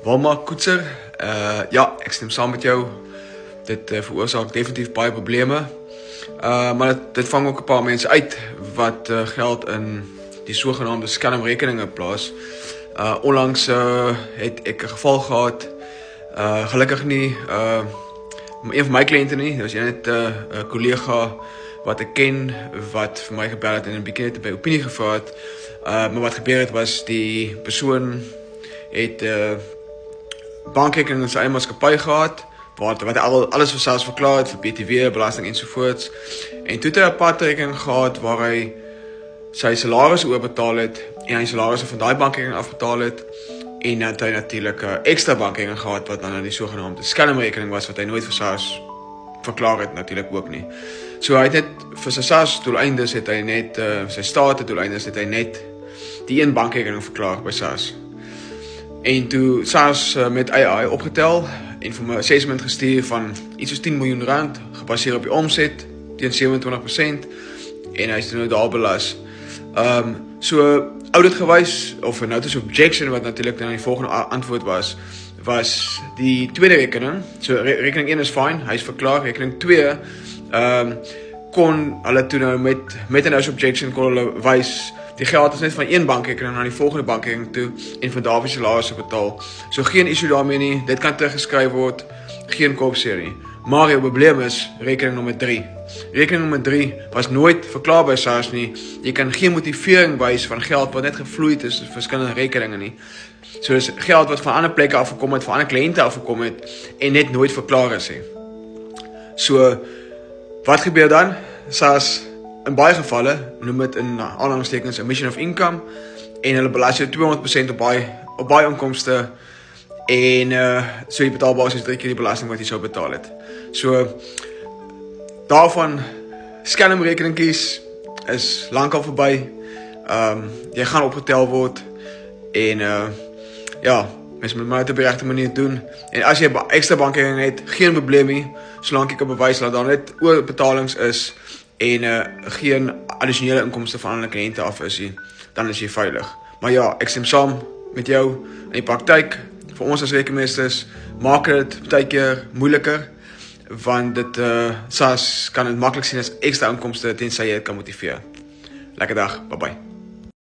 Wilma Koetser, ja, ek stem saam met jou. Dit veroorsaak definitief baie probleme. Maar dit vang ook 'n paar mense uit wat geld in die sogenaamde skelmrekeninge plaas. Onlangs het ek 'n geval gehad, gelukkig nie een van my kliënte nie, dit was net 'n kollega wat ek ken, wat vir my gebel het en 'n bietjie net by opinie gevra het. Maar wat gebeur het was, die persoon het bankrekening in sy eie maatskappy gehad, wat alles vir selfs verklaar het, vir BTW, belasting ensovoorts. En toe het hy 'n padrekening gehad waar hy sy salaris oorbetaal het en hy salarisse van daai bankrekening afbetaal het, en dan het hy natuurlik 'n ekstra bankrekening gehad wat dan die sogenaamde skelmrekening was, wat hy nooit vir SARS verklaar het natuurlik ook nie. So hy het net vir sy SARS doeleindes het hy net sy state doeleindes het hy net die een bankrekening verklaar by SARS. En toe SARS met AI opgetel en vir my 'n assessment gestuur van iets soos 10 miljoen rand, gebaseer op die omset teen 27%, en hy is nou daar belas. So audit gewys, of 'n notice of objection, wat natuurlik dan die volgende antwoord was die tweede rekening. So rekening 1 is fine, hy is verklaar. Rekening 2 kon hulle toe nou met 'n notice of objection kon hulle wys die geld is net van een bankrekening na die volgende bankrekening toe en van daar af die salarisse betaal. So geen issue daarmee nie, dit kan teruggeskryf word, geen korrupsie nie. Maar die probleem is rekening nommer 3. Rekening nommer 3 was nooit verklaar by SARS nie. Jy kan geen motivering wys van geld wat net gevloei het tussen verskillende rekeninge nie. So dis geld wat van ander plekke afgekom het, van ander kliënte afgekom het en net nooit verklaar is nie. So wat gebeur dan? SARS in baie gevalle noem dit in aanhalingstekens emission of income, en hulle belas jou 200% op baie inkomste, en so jy betaal basies 3 keer die belasting wat jy sou betaal het. So daarvan skelmrekeningkies is lankal verby. Jy gaan opgetel word en ja, mens moet maar dit op die regte manier doen. En as jy 'n ekstra bankrekening het, geen probleem nie, solank jy kan bewys dat daar net oorbetalings is en geen addisionele inkomste van ander kliënte af is nie, dan is jy veilig. Maar ja, ek stem saam met jou in die praktyk. Vir ons as rekenmeesters maak dit baie keer moeiliker, want dit SARS kan dit maklik sien as ekstra inkomste tensy jy dit kan motiveer. Lekker dag, bye bye.